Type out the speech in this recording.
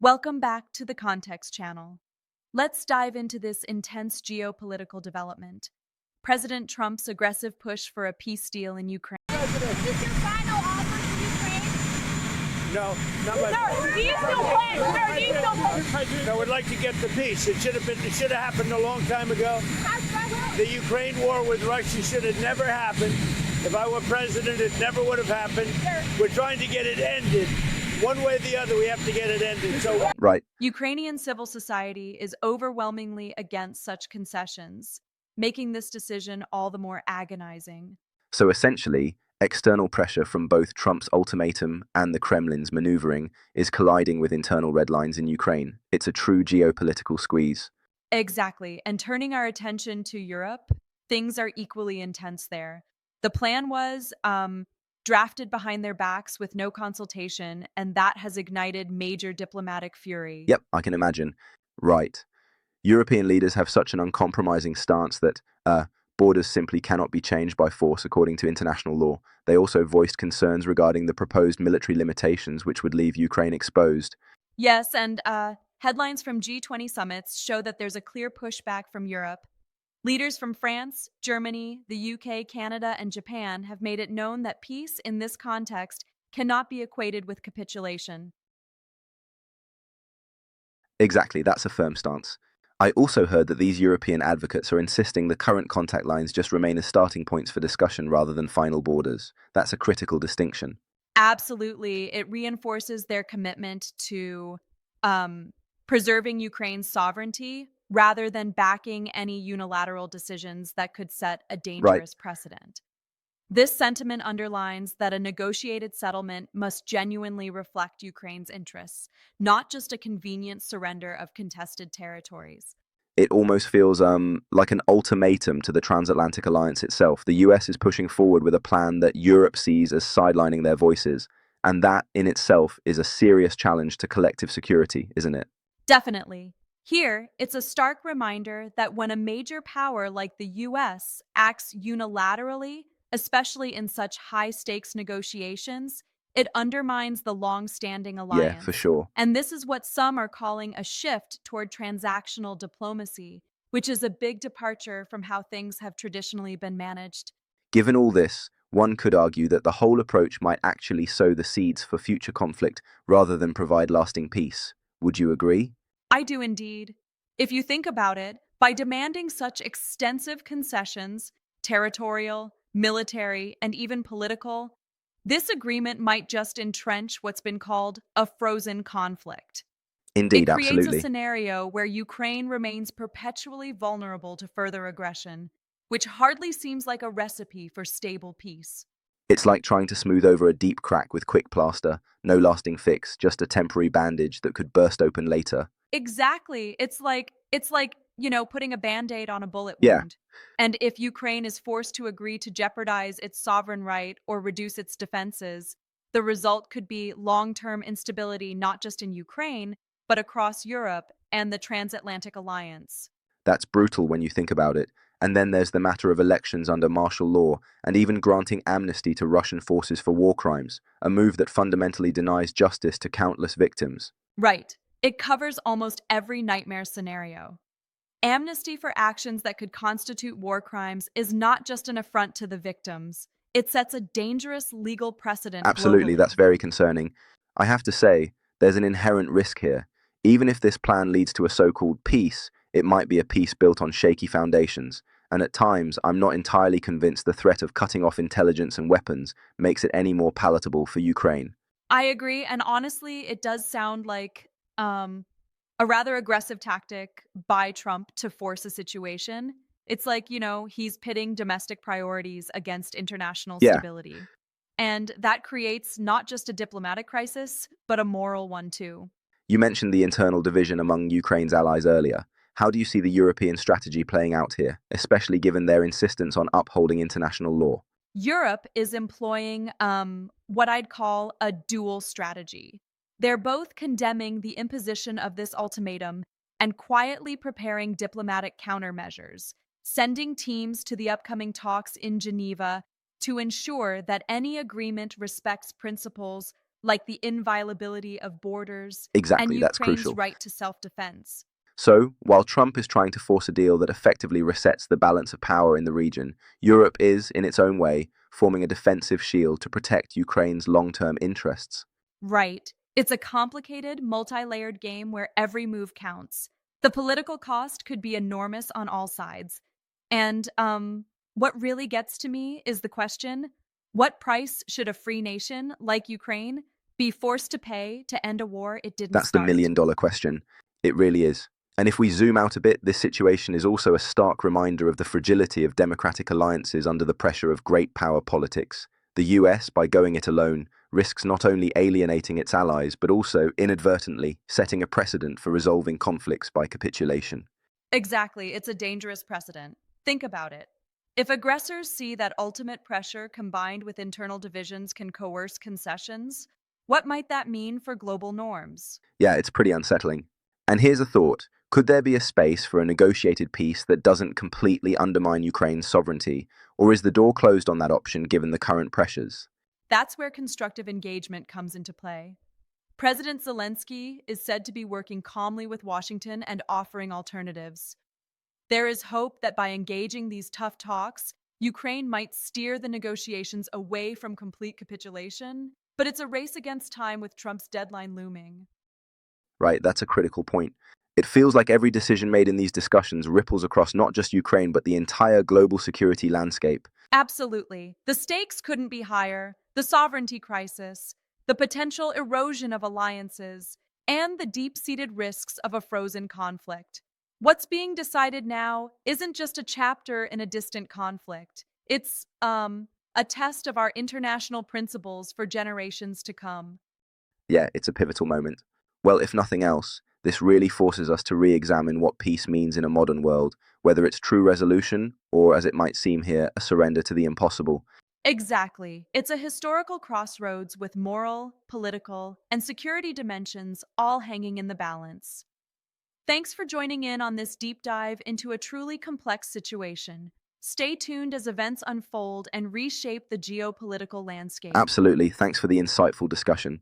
Welcome back to the Context Channel. Let's dive into this intense geopolitical development. President Trump's aggressive push for a peace deal in Ukraine. Is this your final offer to Ukraine? No, not my. Sir, do you still plan? Sir, do you still plan? No, we'd like to get the peace. It should have happened a long time ago. The Ukraine war with Russia should have never happened. If I were president, it never would have happened. We're trying to get it ended. One way or the other, we have to get it ended. So Right. Ukrainian civil society is overwhelmingly against such concessions, making this decision all the more agonizing. So essentially, external pressure from both Trump's ultimatum and the Kremlin's maneuvering is colliding with internal red lines in Ukraine. It's a true geopolitical squeeze. Exactly. And turning our attention to Europe, things are equally intense there. The plan was drafted behind their backs with no consultation, and that has ignited major diplomatic fury. Yep, I can imagine. Right. European leaders have such an uncompromising stance that borders simply cannot be changed by force according to international law. They also voiced concerns regarding the proposed military limitations, which would leave Ukraine exposed. Yes, and headlines from G20 summits show that there's a clear pushback from Europe. Leaders from France, Germany, the UK, Canada, and Japan have made it known that peace in this context cannot be equated with capitulation. Exactly, that's a firm stance. I also heard that these European advocates are insisting the current contact lines just remain as starting points for discussion rather than final borders. That's a critical distinction. Absolutely. It reinforces their commitment to preserving Ukraine's sovereignty rather than backing any unilateral decisions that could set a dangerous precedent. This sentiment underlines that a negotiated settlement must genuinely reflect Ukraine's interests, not just a convenient surrender of contested territories. It almost feels like an ultimatum to the transatlantic alliance itself. The US is pushing forward with a plan that Europe sees as sidelining their voices, and that in itself is a serious challenge to collective security, isn't it? Definitely. Here, it's a stark reminder that when a major power like the US acts unilaterally, especially in such high-stakes negotiations, it undermines the long-standing alliance. Yeah, for sure. And this is what some are calling a shift toward transactional diplomacy, which is a big departure from how things have traditionally been managed. Given all this, one could argue that the whole approach might actually sow the seeds for future conflict rather than provide lasting peace. Would you agree? I do indeed. If you think about it, by demanding such extensive concessions, territorial, military, and even political, this agreement might just entrench what's been called a frozen conflict. Indeed, It creates absolutely. a scenario where Ukraine remains perpetually vulnerable to further aggression, which hardly seems like a recipe for stable peace. It's like trying to smooth over a deep crack with quick plaster, no lasting fix, just a temporary bandage that could burst open later. Exactly. It's like putting a Band-Aid on a bullet Yeah. wound. And if Ukraine is forced to agree to jeopardize its sovereign right or reduce its defenses, the result could be long-term instability not just in Ukraine, but across Europe and the transatlantic alliance. That's brutal when you think about it. And then there's the matter of elections under martial law and even granting amnesty to Russian forces for war crimes, a move that fundamentally denies justice to countless victims. Right. It covers almost every nightmare scenario. Amnesty for actions that could constitute war crimes is not just an affront to the victims. It sets a dangerous legal precedent Absolutely, globally. that's very concerning. I have to say, there's an inherent risk here. Even if this plan leads to a so-called peace, it might be a peace built on shaky foundations. And at times, I'm not entirely convinced the threat of cutting off intelligence and weapons makes it any more palatable for Ukraine. I agree, and honestly, it does sound like a rather aggressive tactic by Trump to force a situation. It's like, he's pitting domestic priorities against international Yeah. stability. And that creates not just a diplomatic crisis, but a moral one too. You mentioned the internal division among Ukraine's allies earlier. How do you see the European strategy playing out here, especially given their insistence on upholding international law? Europe is employing what I'd call a dual strategy. They're both condemning the imposition of this ultimatum and quietly preparing diplomatic countermeasures, sending teams to the upcoming talks in Geneva to ensure that any agreement respects principles like the inviolability of borders and Exactly, that's Ukraine's crucial. right to self-defense. So, while Trump is trying to force a deal that effectively resets the balance of power in the region, Europe is, in its own way, forming a defensive shield to protect Ukraine's long-term interests. Right. It's a complicated, multi-layered game where every move counts. The political cost could be enormous on all sides. And what really gets to me is the question, what price should a free nation like Ukraine be forced to pay to end a war it didn't That's the start? million-dollar question. It really is. And if we zoom out a bit, this situation is also a stark reminder of the fragility of democratic alliances under the pressure of great power politics. The US, by going it alone, risks not only alienating its allies, but also, inadvertently, setting a precedent for resolving conflicts by capitulation. Exactly. It's a dangerous precedent. Think about it. If aggressors see that ultimate pressure combined with internal divisions can coerce concessions, what might that mean for global norms? Yeah, it's pretty unsettling. And here's a thought. Could there be a space for a negotiated peace that doesn't completely undermine Ukraine's sovereignty, or is the door closed on that option given the current pressures? That's where constructive engagement comes into play. President Zelenskyy is said to be working calmly with Washington and offering alternatives. There is hope that by engaging these tough talks, Ukraine might steer the negotiations away from complete capitulation, but it's a race against time with Trump's deadline looming. Right, that's a critical point. It feels like every decision made in these discussions ripples across not just Ukraine, but the entire global security landscape. Absolutely. The stakes couldn't be higher. The sovereignty crisis, the potential erosion of alliances, and the deep-seated risks of a frozen conflict. What's being decided now isn't just a chapter in a distant conflict. It's a test of our international principles for generations to come. Yeah, it's a pivotal moment. Well, if nothing else, this really forces us to re-examine what peace means in a modern world, whether it's true resolution or, as it might seem here, a surrender to the impossible. Exactly. It's a historical crossroads with moral, political, and security dimensions all hanging in the balance. Thanks for joining in on this deep dive into a truly complex situation. Stay tuned as events unfold and reshape the geopolitical landscape. Absolutely. Thanks for the insightful discussion.